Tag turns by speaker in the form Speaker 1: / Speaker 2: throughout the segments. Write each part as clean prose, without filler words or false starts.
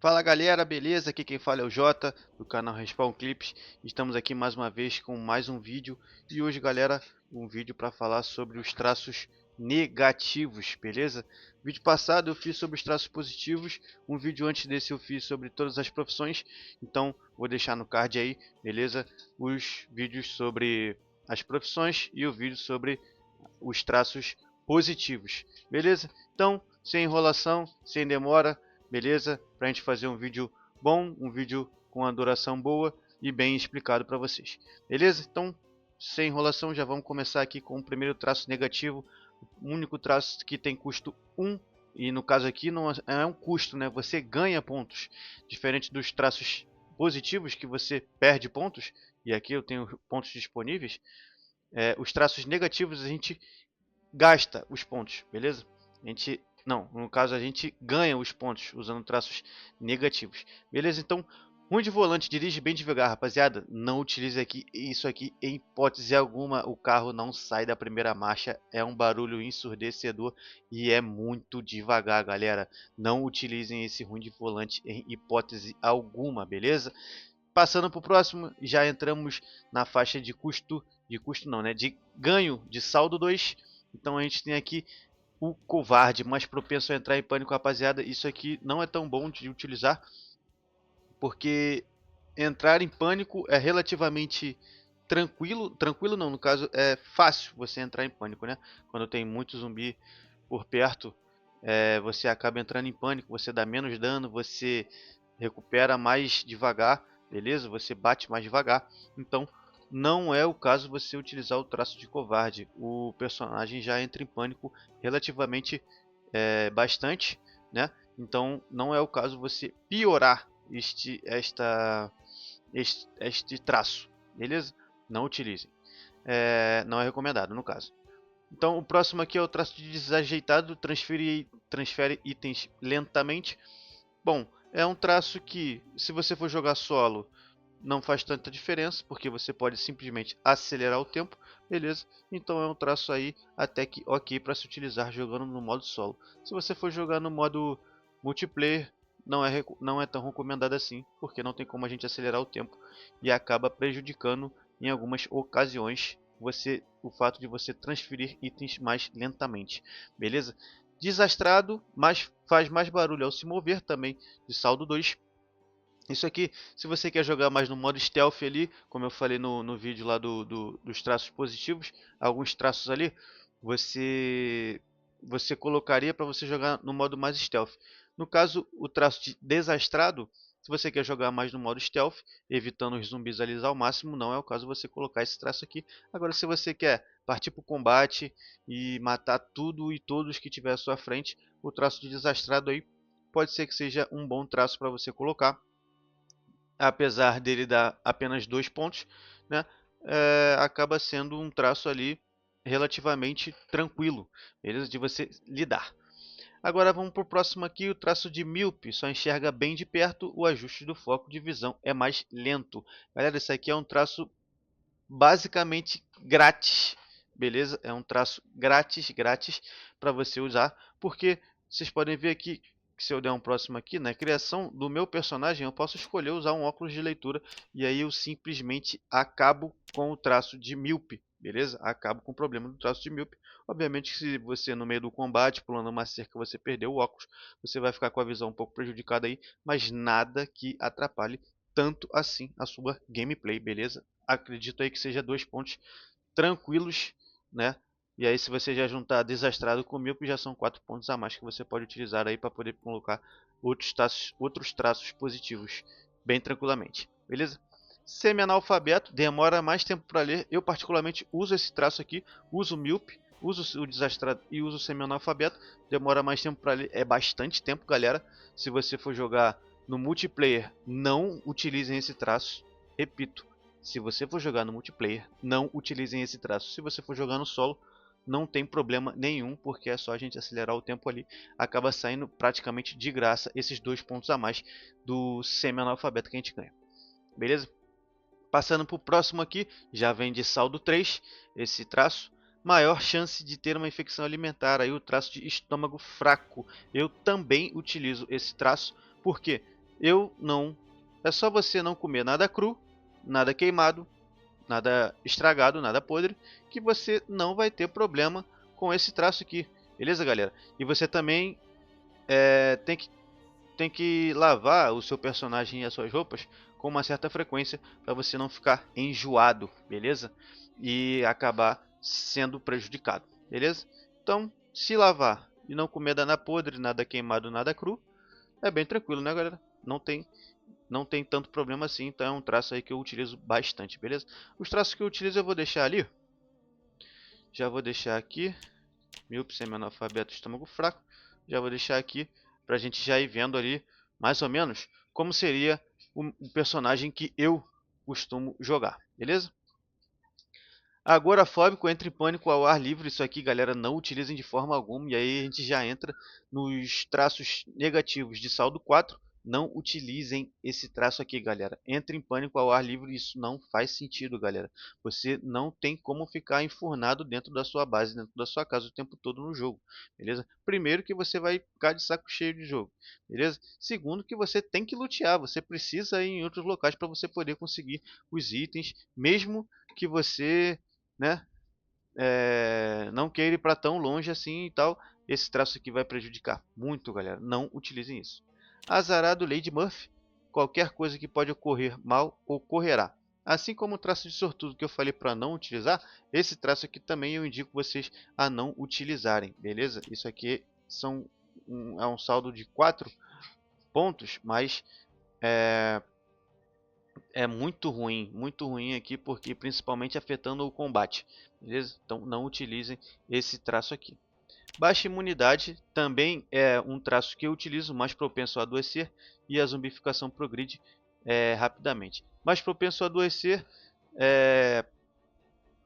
Speaker 1: Fala galera, beleza? Aqui quem fala é o Jota, do canal Respawn Clips. Estamos aqui mais uma vez com mais um vídeo. E hoje, galera, um vídeo para falar sobre os traços negativos, beleza? Vídeo passado eu fiz sobre os traços positivos, um vídeo antes desse eu fiz sobre todas as profissões. Então vou deixar no card aí, beleza? Os vídeos sobre as profissões e o vídeo sobre os traços positivos, beleza? Então, sem enrolação, sem demora, beleza? Para a gente fazer um vídeo bom, um vídeo com a duração boa e bem explicado para vocês, beleza? Então, sem enrolação, já vamos começar aqui com o primeiro traço negativo, o único traço que tem custo 1, e no caso aqui não é um custo, né? Você ganha pontos, diferente dos traços positivos que você perde pontos, e aqui eu tenho pontos disponíveis. Os traços negativos a gente gasta os pontos, beleza? A gente não, no caso a gente ganha os pontos usando traços negativos, beleza? Então, ruim de volante, dirige bem devagar, rapaziada. Não utilize isso aqui em hipótese alguma. O carro não sai da primeira marcha, é um barulho ensurdecedor e é muito devagar, galera. Não utilizem esse ruim de volante em hipótese alguma, beleza? Passando para o próximo, já entramos na faixa de custo não, né? De ganho de saldo 2. Então a gente tem aqui o covarde, mais propenso a entrar em pânico, rapaziada. Isso aqui não é tão bom de utilizar, porque entrar em pânico é relativamente tranquilo. Tranquilo não, no caso é fácil você entrar em pânico, né? Quando tem muito zumbi por perto, você acaba entrando em pânico, você dá menos dano, você recupera mais devagar, beleza? Você bate mais devagar. Então, não é o caso você utilizar o traço de covarde. O personagem já entra em pânico relativamente bastante, né? Então, não é o caso você piorar este traço, beleza? Não utilizem. Não é recomendado, no caso. Então, o próximo aqui é o traço de desajeitado, transfere itens lentamente. Bom, é um traço que, se você for jogar solo, não faz tanta diferença, porque você pode simplesmente acelerar o tempo, beleza? Então é um traço aí até que ok para se utilizar jogando no modo solo. Se você for jogar no modo multiplayer, não é tão recomendado assim, porque não tem como a gente acelerar o tempo e acaba prejudicando em algumas ocasiões o fato de você transferir itens mais lentamente, beleza? Desastrado, mas faz mais barulho ao se mover também, de saldo 2. Isso aqui, se você quer jogar mais no modo stealth ali, como eu falei no vídeo lá dos traços positivos, alguns traços ali, você você colocaria para você jogar no modo mais stealth. No caso, o traço de desastrado, se você quer jogar mais no modo stealth, evitando os zumbis ali ao máximo, não é o caso você colocar esse traço aqui. Agora, se você quer partir para o combate e matar tudo e todos que tiver à sua frente, o traço de desastrado aí pode ser que seja um bom traço para você colocar, apesar dele dar apenas 2 pontos, né, acaba sendo um traço ali relativamente tranquilo, beleza? De você lidar. Agora vamos para o próximo aqui, o traço de míope, só enxerga bem de perto, o ajuste do foco de visão é mais lento. Galera, isso aqui é um traço basicamente grátis, beleza? É um traço grátis para você usar, porque vocês podem ver aqui que se eu der um próximo aqui, na criação do meu personagem, eu posso escolher usar um óculos de leitura e aí eu simplesmente acabo com o traço de míope, beleza? Acabo com o problema do traço de míope. Obviamente que se você no meio do combate, pulando uma cerca, você perder o óculos, você vai ficar com a visão um pouco prejudicada aí, mas nada que atrapalhe tanto assim a sua gameplay, beleza? Acredito aí que seja 2 pontos tranquilos, né? E aí se você já juntar desastrado com míope, já são 4 pontos a mais que você pode utilizar aí para poder colocar outros traços positivos bem tranquilamente, beleza? Semi-analfabeto, demora mais tempo para ler. Eu particularmente uso esse traço aqui, uso o míope, uso o desastrado e uso o semi-analfabeto. Demora mais tempo para ler, é bastante tempo, galera. Se você for jogar no multiplayer, não utilizem esse traço. Repito, se você for jogar no multiplayer, não utilizem esse traço. Se você for jogar no solo, não tem problema nenhum, porque é só a gente acelerar o tempo ali. Acaba saindo praticamente de graça esses 2 pontos a mais do semi-analfabeto que a gente ganha. Beleza? Passando para o próximo aqui, já vem de saldo 3, esse traço. Maior chance de ter uma infecção alimentar, aí o traço de estômago fraco. Eu também utilizo esse traço, por quê? eu não... É só você não comer nada cru, nada queimado, nada estragado, nada podre, que você não vai ter problema com esse traço aqui. Beleza, galera? E você também tem que lavar o seu personagem e as suas roupas com uma certa frequência para você não ficar enjoado, beleza? E acabar sendo prejudicado, beleza? Então, se lavar e não comer nada podre, nada queimado, nada cru, é bem tranquilo, né, galera? Não tem tanto problema assim, então é um traço aí que eu utilizo bastante, beleza? Os traços que eu utilizo eu vou deixar ali, já vou deixar aqui, míope, semi-analfabeto, estômago fraco, já vou deixar aqui para a gente já ir vendo ali, mais ou menos, como seria o personagem que eu costumo jogar, beleza? Agorafóbico, entra em pânico ao ar livre. Isso aqui, galera, não utilizem de forma alguma. E aí a gente já entra nos traços negativos de saldo 4. Não utilizem esse traço aqui, galera. Entra em pânico ao ar livre. Isso não faz sentido, galera. Você não tem como ficar enfurnado dentro da sua base, dentro da sua casa o tempo todo no jogo, beleza? Primeiro que você vai ficar de saco cheio de jogo, beleza? Segundo que você tem que lutear. Você precisa ir em outros locais para você poder conseguir os itens, mesmo que você, né, não queira ir para tão longe assim e tal. Esse traço aqui vai prejudicar muito, galera. Não utilizem isso. Azarado Lady Murphy. Qualquer coisa que pode ocorrer mal, ocorrerá. Assim como o traço de sortudo que eu falei para não utilizar, esse traço aqui também eu indico vocês a não utilizarem, beleza? Isso aqui é um saldo de 4 pontos, mas é muito ruim aqui, porque principalmente afetando o combate, beleza? Então não utilizem esse traço aqui. Baixa imunidade também é um traço que eu utilizo, mais propenso a adoecer, e a zumbificação progride rapidamente. Mais propenso a adoecer, é,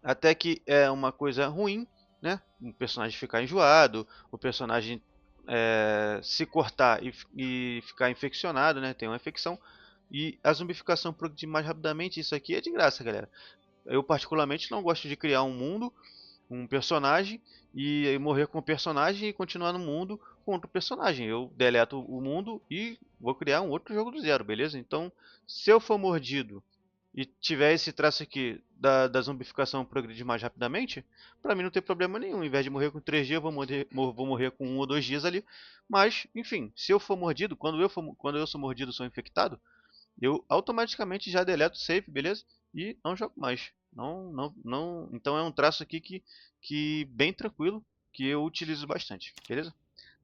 Speaker 1: até que é uma coisa ruim, né? O personagem ficar enjoado, o personagem se cortar e ficar infeccionado, né? Tem uma infecção. E a zumbificação progredir mais rapidamente, isso aqui é de graça, galera. Eu particularmente não gosto de criar um mundo, um personagem, e morrer com o personagem e continuar no mundo com outro personagem. Eu deleto o mundo e vou criar um outro jogo do zero, beleza? Então, se eu for mordido e tiver esse traço aqui da zumbificação progredir mais rapidamente, pra mim não tem problema nenhum. Em vez de morrer com 3 dias, eu vou morrer com 1 ou 2 dias ali. Mas, enfim, se eu for mordido, quando eu sou mordido, sou infectado, eu automaticamente já deleto o save, beleza? E não jogo mais. Então é um traço aqui que bem tranquilo, que eu utilizo bastante, beleza?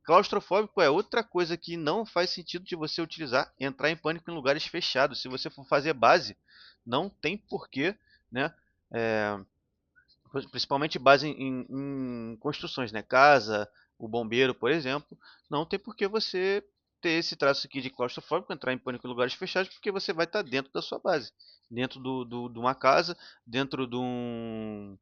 Speaker 1: Claustrofóbico é outra coisa que não faz sentido de você utilizar, entrar em pânico em lugares fechados. Se você for fazer base, não tem porquê, né? É, principalmente base em construções, né? Casa, o bombeiro, por exemplo, não tem por que você ter esse traço aqui de claustrofóbico, entrar em pânico em lugares fechados, porque você vai estar dentro da sua base, dentro de uma casa, dentro do,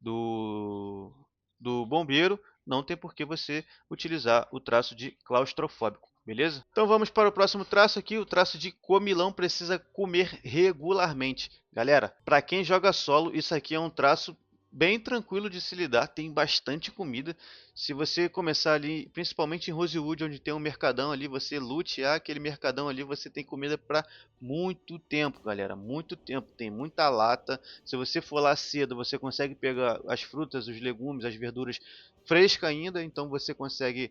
Speaker 1: do bombeiro, não tem por que você utilizar o traço de claustrofóbico, beleza? Então vamos para o próximo traço aqui, o traço de comilão. Precisa comer regularmente. Galera, para quem joga solo, isso aqui é um traço bem tranquilo de se lidar, tem bastante comida. Se você começar ali, principalmente em Rosewood, onde tem um mercadão ali, você lutear aquele mercadão ali, você tem comida para muito tempo, galera, muito tempo. Tem muita lata. Se você for lá cedo, você consegue pegar as frutas, os legumes, as verduras frescas ainda, então você consegue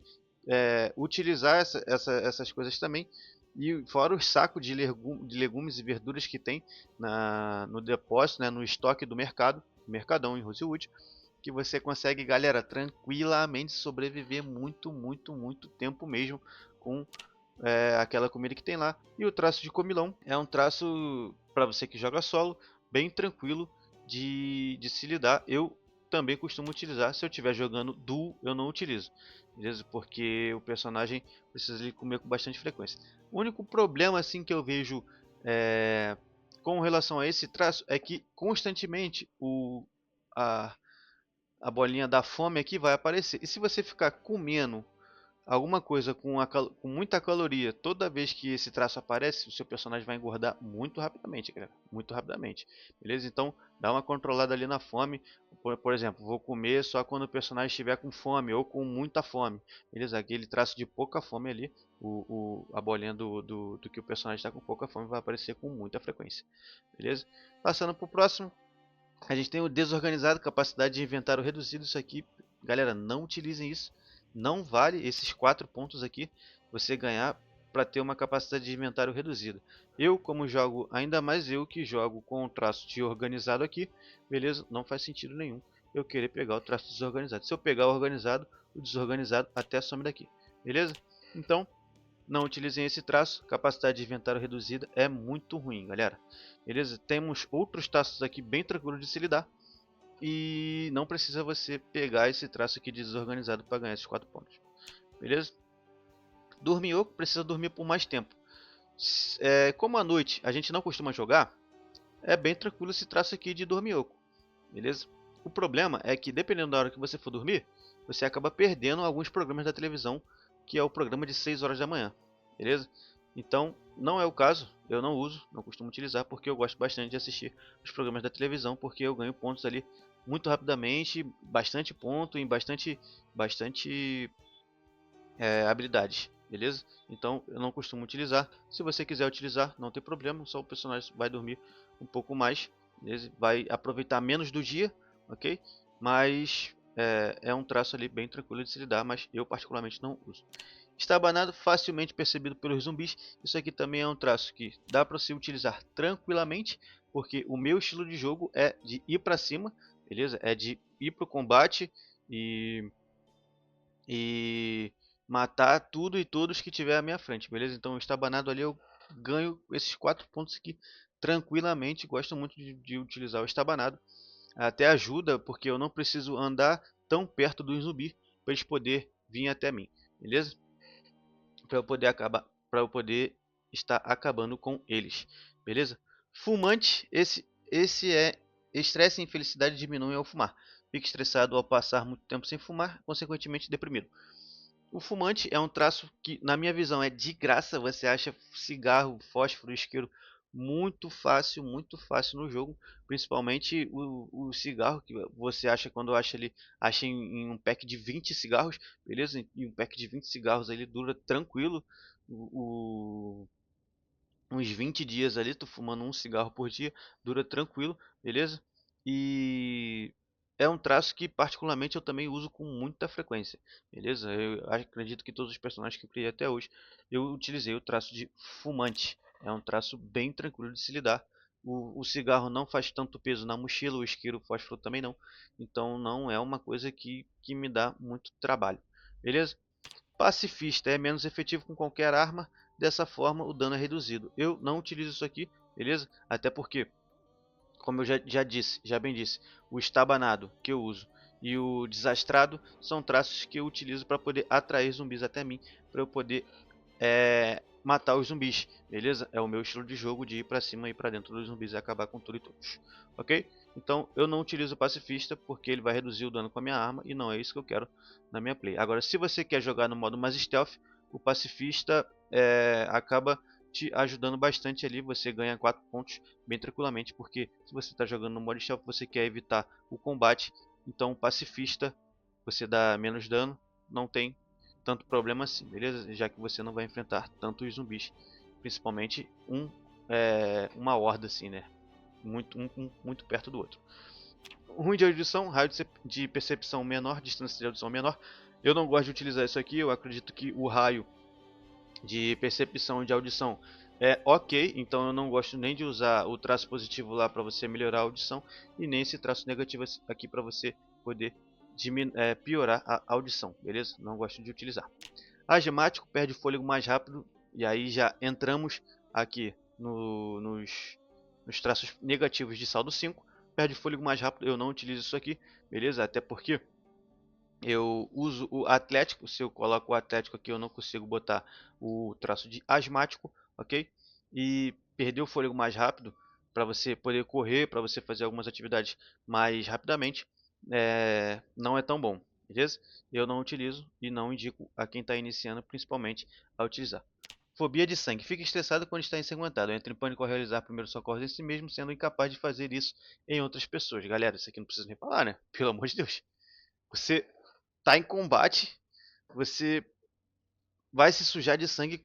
Speaker 1: utilizar essas coisas também. E fora os sacos de legumes e verduras que tem no depósito, né, no estoque do mercadão em Rosewood, que você consegue, galera, tranquilamente sobreviver muito tempo mesmo com aquela comida que tem lá. E o traço de comilão é um traço, para você que joga solo, bem tranquilo de se lidar. Eu também costumo utilizar. Se eu estiver jogando duo, eu não utilizo, beleza? Porque o personagem precisa de comer com bastante frequência. O único problema assim que eu vejo com relação a esse traço é que constantemente a, a bolinha da fome aqui vai aparecer. E se você ficar comendo alguma coisa com muita caloria, toda vez que esse traço aparece, o seu personagem vai engordar muito rapidamente, galera. Muito rapidamente. Beleza? Então, dá uma controlada ali na fome. Por exemplo, vou comer só quando o personagem estiver com fome ou com muita fome. Beleza? Aquele traço de pouca fome ali, a bolinha do que o personagem está com pouca fome vai aparecer com muita frequência. Beleza? Passando para o próximo. A gente tem o desorganizado, capacidade de inventário reduzido. Isso aqui, galera, não utilizem isso. Não vale esses 4 pontos aqui você ganhar para ter uma capacidade de inventário reduzida. Eu, como jogo, ainda mais eu que jogo com o traço de organizado aqui, beleza? Não faz sentido nenhum eu querer pegar o traço desorganizado. Se eu pegar o organizado, o desorganizado até some daqui, beleza? Então, não utilizem esse traço, capacidade de inventário reduzida é muito ruim, galera. Beleza? Temos outros traços aqui bem tranquilos de se lidar. E não precisa você pegar esse traço aqui desorganizado para ganhar esses 4 pontos. Beleza? Dorminhoco precisa dormir por mais tempo. Como à noite a gente não costuma jogar, é bem tranquilo esse traço aqui de dorminhoco. Beleza? O problema é que dependendo da hora que você for dormir, você acaba perdendo alguns programas da televisão, que é o programa de 6 horas da manhã. Beleza? Então, não é o caso, eu não uso, não costumo utilizar, porque eu gosto bastante de assistir os programas da televisão, porque eu ganho pontos ali muito rapidamente, bastante ponto em bastante habilidades, beleza? Então eu não costumo utilizar. Se você quiser utilizar, não tem problema, só o personagem vai dormir um pouco mais, beleza? Vai aproveitar menos do dia, ok? Mas é um traço ali bem tranquilo de se lidar, mas eu particularmente não uso. Estabanado, facilmente percebido pelos zumbis. Isso aqui também é um traço que dá para se utilizar tranquilamente, porque o meu estilo de jogo é de ir para cima, beleza? É de ir para o combate e e matar tudo e todos que tiver à minha frente, beleza? Então, o estabanado ali eu ganho esses 4 pontos aqui tranquilamente. Gosto muito de utilizar o estabanado. Até ajuda porque eu não preciso andar tão perto do zumbi para eles poder vir até mim, beleza? Para eu poder estar acabando com eles, beleza? Fumante, esse é estresse e infelicidade diminuem ao fumar. Fica estressado ao passar muito tempo sem fumar, consequentemente deprimido. O fumante é um traço que, na minha visão, é de graça. Você acha cigarro, fósforo, isqueiro muito fácil no jogo. Principalmente o cigarro que você acha quando acha ele, acha em um pack de 20 cigarros, beleza? Em um pack de 20 cigarros ele dura tranquilo. Uns 20 dias ali, tu fumando um cigarro por dia, dura tranquilo, beleza? E é um traço que particularmente eu também uso com muita frequência, beleza? Eu acredito que todos os personagens que eu criei até hoje, eu utilizei o traço de fumante. É um traço bem tranquilo de se lidar. O cigarro não faz tanto peso na mochila, o isqueiro, o fósforo também não. Então não é uma coisa que me dá muito trabalho, beleza? Pacifista é menos efetivo com qualquer arma, dessa forma o dano é reduzido. Eu não utilizo isso aqui, beleza? Até porque, como eu já bem disse, o estabanado que eu uso e o desastrado são traços que eu utilizo para poder atrair zumbis até mim, para eu poder matar os zumbis, beleza? É o meu estilo de jogo de ir pra cima e ir pra dentro dos zumbis e acabar com tudo e todos, ok? Então eu não utilizo o pacifista porque ele vai reduzir o dano com a minha arma e não é isso que eu quero na minha play. Agora, se você quer jogar no modo mais stealth, o pacifista acaba te ajudando bastante ali, você ganha 4 pontos bem tranquilamente, porque se você está jogando no modo stealth, você quer evitar o combate, então o pacifista você dá menos dano, não tem tanto problema assim, beleza? Já que você não vai enfrentar tantos zumbis, principalmente uma horda assim, né? Muito perto do outro. Ruim de audição, raio de percepção menor, distância de audição menor. Eu não gosto de utilizar isso aqui, eu acredito que o raio de percepção e de audição é ok, então eu não gosto nem de usar o traço positivo lá para você melhorar a audição e nem esse traço negativo aqui para você poder piorar a audição, beleza? Não gosto de utilizar. Asmático perde fôlego mais rápido. E aí já entramos aqui nos traços negativos de saldo 5. Perde fôlego mais rápido. Eu não utilizo isso aqui, beleza? Até porque eu uso o atlético. Se eu coloco o atlético aqui, eu não consigo botar o traço de asmático, ok? E perder o fôlego mais rápido para você poder correr, para você fazer algumas atividades mais rapidamente, não é tão bom. beleza? Eu não utilizo e não indico a quem está iniciando, principalmente, a utilizar. Fobia de sangue. Fica estressado quando está ensanguentado. Entra em pânico ao realizar primeiros socorros em si mesmo, sendo incapaz de fazer isso em outras pessoas. Galera, isso aqui não precisa nem falar, né? Pelo amor de Deus. Você tá em combate, você vai se sujar de sangue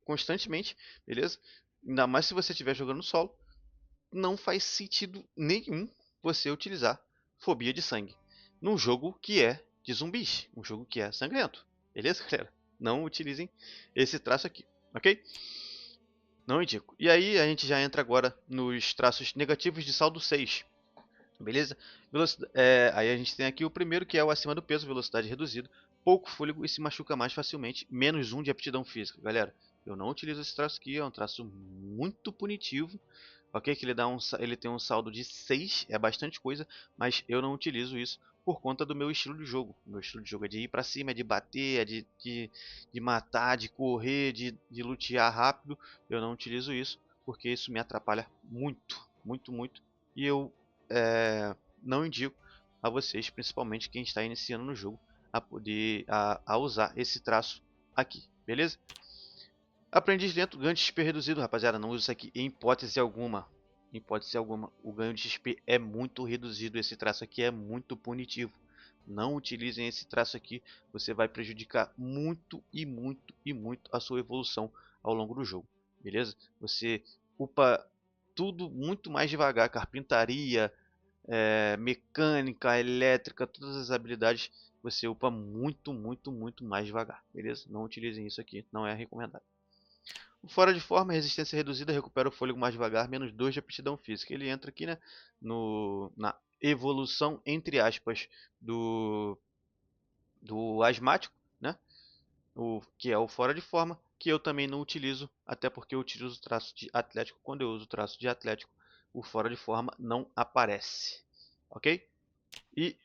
Speaker 1: constantemente, beleza? Ainda mais se você estiver jogando solo. Não faz sentido nenhum você utilizar fobia de sangue num jogo que é de zumbis, um jogo que é sangrento. Beleza, galera? Não utilizem esse traço aqui, ok? Não indico. E aí a gente já entra agora nos traços negativos de saldo 6. Beleza? Aí a gente tem aqui o primeiro, que é o acima do peso, velocidade reduzida, pouco fôlego e se machuca mais facilmente, menos 1 de aptidão física. Galera, eu não utilizo esse traço aqui, é um traço muito punitivo. Ok, que ele tem um saldo de 6, é bastante coisa, mas eu não utilizo isso por conta do meu estilo de jogo. O meu estilo de jogo é de ir pra cima, é de bater, é de matar, de correr, de lutear rápido. Eu não utilizo isso porque isso me atrapalha muito, muito, muito. E eu não indico a vocês, principalmente quem está iniciando no jogo, a usar esse traço aqui, beleza? Aprendiz lento, ganho de XP reduzido, rapaziada. Não usa isso aqui em hipótese alguma. Em hipótese alguma. O ganho de XP é muito reduzido. Esse traço aqui é muito punitivo. Não utilizem esse traço aqui. Você vai prejudicar muito e muito e muito a sua evolução ao longo do jogo. Beleza? Você upa tudo muito mais devagar. Carpintaria, mecânica, elétrica, todas as habilidades você upa muito, muito, muito mais devagar. Beleza? Não utilizem isso aqui. Não é recomendado. Fora de forma, resistência reduzida, recupera o fôlego mais devagar, menos 2 de aptidão física. Ele entra aqui, né, na evolução, entre aspas, do asmático, né, que é o fora de forma, que eu também não utilizo, até porque eu utilizo o traço de atlético. Quando eu uso o traço de atlético, o fora de forma não aparece, ok? E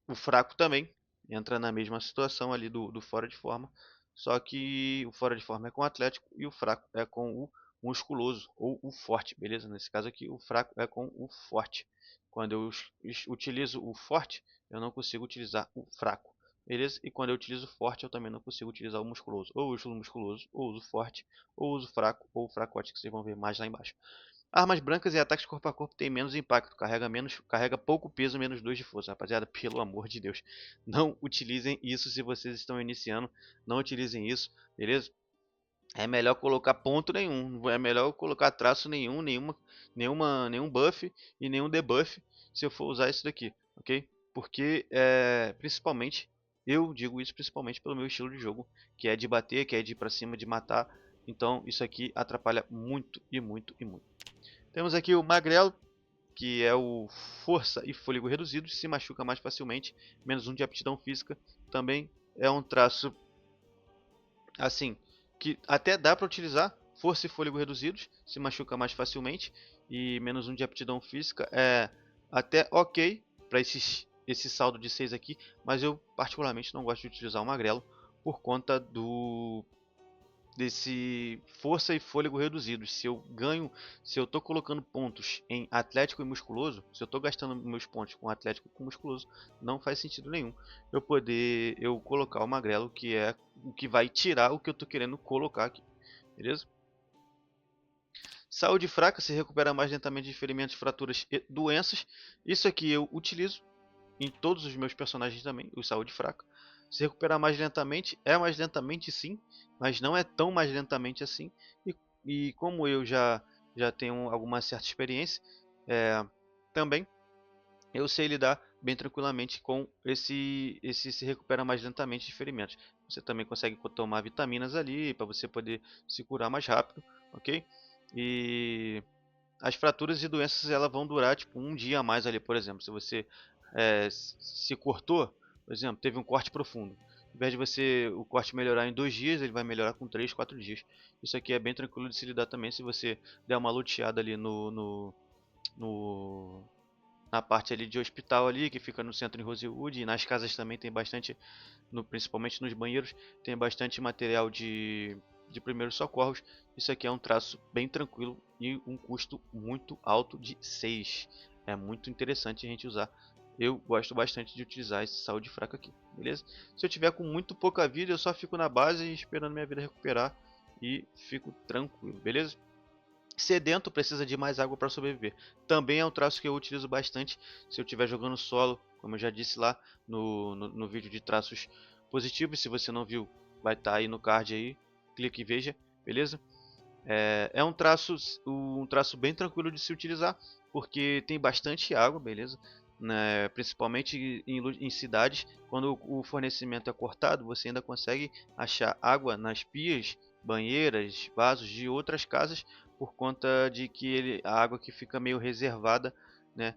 Speaker 1: o fraco também entra na mesma situação ali do fora de forma, só que o fora de forma é com o atlético e o fraco é com o musculoso ou o forte, beleza? Nesse caso aqui, o fraco é com o forte. Quando eu utilizo o forte, eu não consigo utilizar o fraco, beleza? E quando eu utilizo o forte, eu também não consigo utilizar o musculoso. Ou eu uso o musculoso, ou uso forte, ou uso fraco, ou fracote, que vocês vão ver mais lá embaixo. Armas brancas e ataques corpo a corpo têm menos impacto, carrega pouco peso, menos 2 de força. Rapaziada, pelo amor de Deus, não utilizem isso se vocês estão iniciando, não utilizem isso, beleza? É melhor colocar ponto nenhum, é melhor colocar traço nenhum, nenhum buff e nenhum debuff se eu for usar isso daqui, ok? Porque, principalmente, eu digo isso principalmente pelo meu estilo de jogo, que é de bater, que é de ir pra cima, de matar. Então isso aqui atrapalha muito e muito e muito. Temos aqui o magrelo, que é o força e fôlego reduzidos, se machuca mais facilmente, menos 1 de aptidão física. Também é um traço assim que até dá para utilizar. Força e fôlego reduzidos, se machuca mais facilmente e menos 1 de aptidão física é até ok para esse saldo de 6 aqui, mas eu particularmente não gosto de utilizar o magrelo por conta desse força e fôlego reduzidos. Se eu tô colocando pontos em atlético e musculoso, se eu tô gastando meus pontos com atlético e com musculoso, não faz sentido nenhum eu colocar o magrelo, que é o que vai tirar o que eu tô querendo colocar aqui, beleza? Saúde fraca, se recupera mais lentamente de ferimentos, fraturas e doenças. Isso aqui eu utilizo em todos os meus personagens também, o saúde fraca. Se recuperar mais lentamente, é mais lentamente sim, mas não é tão mais lentamente assim. E como eu já tenho alguma certa experiência, também eu sei lidar bem tranquilamente com esse se recupera mais lentamente de ferimentos. Você também consegue tomar vitaminas ali para você poder se curar mais rápido, ok? E as fraturas e doenças elas vão durar tipo um dia a mais ali, por exemplo. Se você se cortou, por exemplo, teve um corte profundo. Ao invés de o corte melhorar em 2 dias, ele vai melhorar com 3, 4 dias. Isso aqui é bem tranquilo de se lidar também se você der uma luteada ali no na parte ali de hospital ali, que fica no centro em Rosewood, e nas casas também tem bastante, principalmente nos banheiros, tem bastante material de primeiros socorros. Isso aqui é um traço bem tranquilo e um custo muito alto de 6. É muito interessante a gente usar eu gosto bastante de utilizar esse saúde fraco aqui, beleza? Se eu tiver com muito pouca vida, eu só fico na base esperando minha vida recuperar e fico tranquilo, beleza? Sedento precisa de mais água para sobreviver. Também é um traço que eu utilizo bastante se eu estiver jogando solo, como eu já disse lá no vídeo de traços positivos. Se você não viu, vai estar aí no card aí, clique e veja, beleza? É um traço bem tranquilo de se utilizar, porque tem bastante água, beleza? Né? Principalmente em cidades, quando o fornecimento é cortado, você ainda consegue achar água nas pias, banheiras, vasos de outras casas, por conta de que a água que fica meio reservada, né,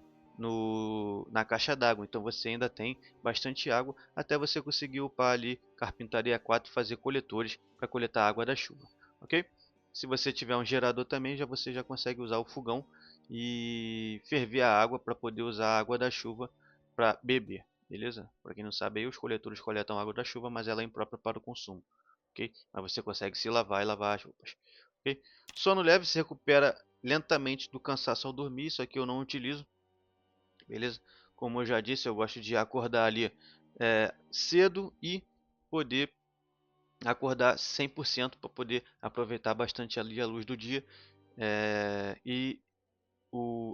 Speaker 1: na caixa d'água. Então você ainda tem bastante água até você conseguir upar ali Carpintaria 4 e fazer coletores para coletar a água da chuva, ok? Se você tiver um gerador também, você já consegue usar o fogão e ferver a água para poder usar a água da chuva para beber, beleza? Para quem não sabe, aí, os coletores coletam água da chuva, mas ela é imprópria para o consumo, ok? Mas você consegue se lavar e lavar as roupas, ok? Sono leve se recupera lentamente do cansaço ao dormir, isso aqui eu não utilizo, beleza? Como eu já disse, eu gosto de acordar ali cedo e poder acordar 100% para poder aproveitar bastante ali a luz do dia e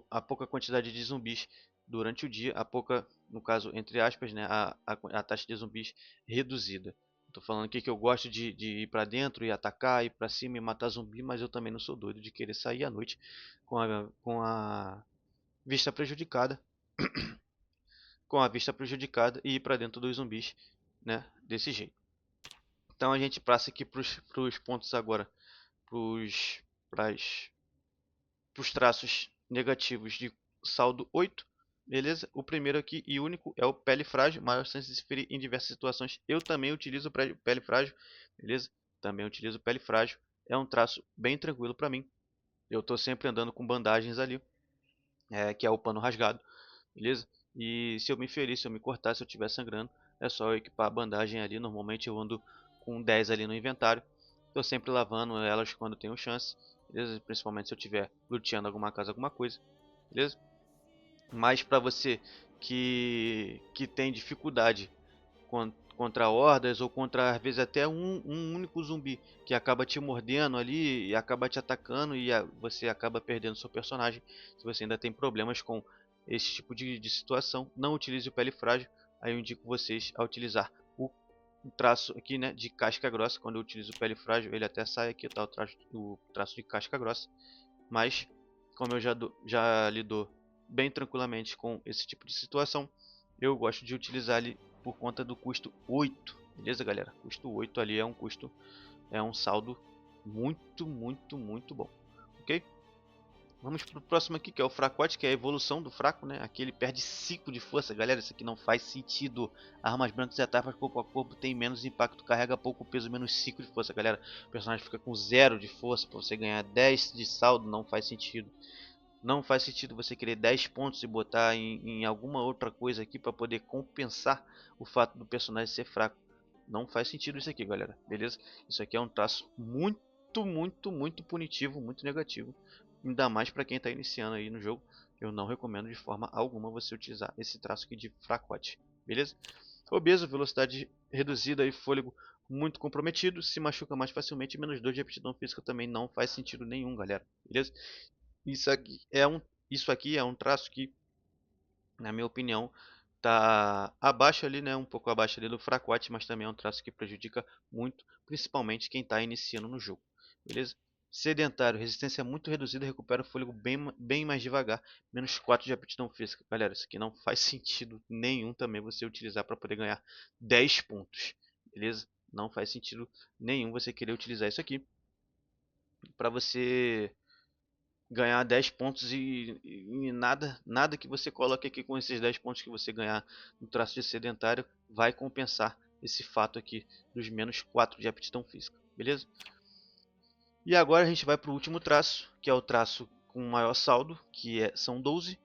Speaker 1: a pouca quantidade de zumbis durante o dia, a pouca, no caso, entre aspas, né, a taxa de zumbis reduzida. Estou falando aqui que eu gosto de ir para dentro e atacar, ir para cima e matar zumbi, mas eu também não sou doido de querer sair à noite com a vista prejudicada, com a vista prejudicada e ir para dentro dos zumbis, né, desse jeito. Então a gente passa aqui para os pontos agora, para os traços negativos de saldo 8, beleza? O primeiro aqui e único é o pele frágil, maior chance de se ferir em diversas situações. Eu também utilizo pele frágil, beleza? Também utilizo pele frágil. É um traço bem tranquilo para mim. Eu estou sempre andando com bandagens ali, que é o pano rasgado, beleza? E se eu me ferir, se eu me cortar, se eu estiver sangrando, é só eu equipar a bandagem ali. Normalmente eu ando com 10 ali no inventário. Estou sempre lavando elas quando tenho chance, beleza? Principalmente se eu estiver luteando alguma casa, alguma coisa, beleza? Mas para você que tem dificuldade contra hordas ou contra às vezes até um único zumbi que acaba te mordendo ali e acaba te atacando e você acaba perdendo seu personagem. Se você ainda tem problemas com esse tipo de situação, não utilize o pele frágil. Aí eu indico vocês a utilizar o traço aqui, né, de casca grossa. Quando eu utilizo o pele frágil, ele até sai aqui, tá, o traço de casca grossa. Mas como eu já lido bem tranquilamente com esse tipo de situação, eu gosto de utilizar ele por conta do custo 8, beleza, galera? Custo 8 ali é um saldo muito, muito, muito bom, ok? Vamos pro próximo aqui, que é o Fracote, que é a evolução do Fraco, né? Aqui ele perde 5 de força, galera, isso aqui não faz sentido. Armas brancas e etapas corpo a corpo tem menos impacto, carrega pouco peso, menos 5 de força, galera. O personagem fica com 0 de força, para você ganhar 10 de saldo, não faz sentido. Não faz sentido você querer 10 pontos e botar em alguma outra coisa aqui para poder compensar o fato do personagem ser fraco. Não faz sentido isso aqui, galera. Beleza? Isso aqui é um traço muito, muito, muito punitivo, muito negativo. Ainda mais para quem está iniciando aí no jogo. Eu não recomendo de forma alguma você utilizar esse traço aqui de fracote. Beleza? Obeso, velocidade reduzida e fôlego muito comprometido. Se machuca mais facilmente. Menos 2 de aptidão física também não faz sentido nenhum, galera. Beleza? Isso aqui isso aqui é um traço que, na minha opinião, tá abaixo ali, né, um pouco abaixo ali do fracote, mas também é um traço que prejudica muito, principalmente quem está iniciando no jogo, beleza? Sedentário, resistência muito reduzida, recupera o fôlego bem mais devagar, menos 4 de aptidão física. Galera, isso aqui não faz sentido nenhum também você utilizar para poder ganhar 10 pontos, beleza? Não faz sentido nenhum você querer utilizar isso aqui para você ganhar 10 pontos e nada que você coloque aqui com esses 10 pontos que você ganhar no traço de sedentário vai compensar esse fato aqui dos menos 4 de aptidão física, beleza? E agora a gente vai para o último traço, que é o traço com maior saldo, são 12,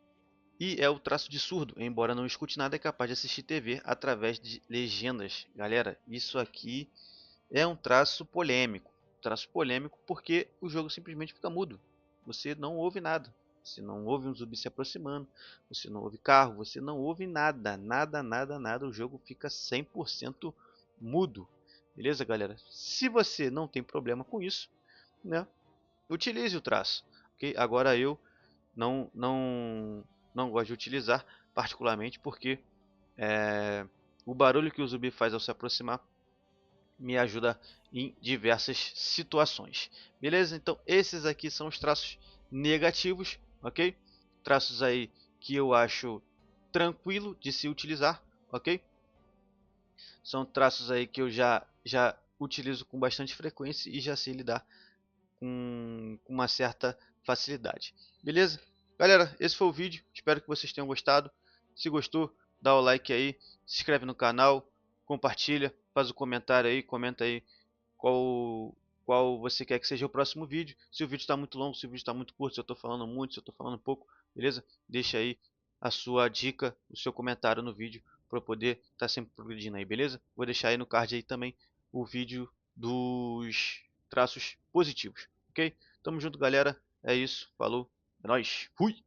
Speaker 1: e é o traço de surdo, embora não escute nada, é capaz de assistir TV através de legendas. Galera, isso aqui é um traço polêmico. Traço polêmico porque o jogo simplesmente fica mudo. Você não ouve nada. Você não ouve um zumbi se aproximando, você não ouve carro, você não ouve nada, nada, nada, nada. O jogo fica 100% mudo. Beleza, galera? Se você não tem problema com isso, né, utilize o traço. Ok? Agora eu não gosto de utilizar, particularmente porque o barulho que o zumbi faz ao se aproximar me ajuda em diversas situações. Beleza? Então esses aqui são os traços negativos, ok? Traços aí que eu acho tranquilo de se utilizar, ok? São traços aí que eu já utilizo com bastante frequência e já sei lidar com uma certa facilidade. Beleza? Galera, esse foi o vídeo. Espero que vocês tenham gostado. Se gostou, dá o like aí, se inscreve no canal, compartilha, faz o comentário aí, comenta aí qual, qual você quer que seja o próximo vídeo. Se o vídeo está muito longo, se o vídeo está muito curto, se eu estou falando muito, se eu estou falando pouco, beleza? Deixa aí a sua dica, o seu comentário no vídeo para eu poder estar sempre progredindo aí, beleza? Vou deixar aí no card aí também o vídeo dos traços positivos, ok? Tamo junto, galera. É isso. Falou. É nóis. Fui.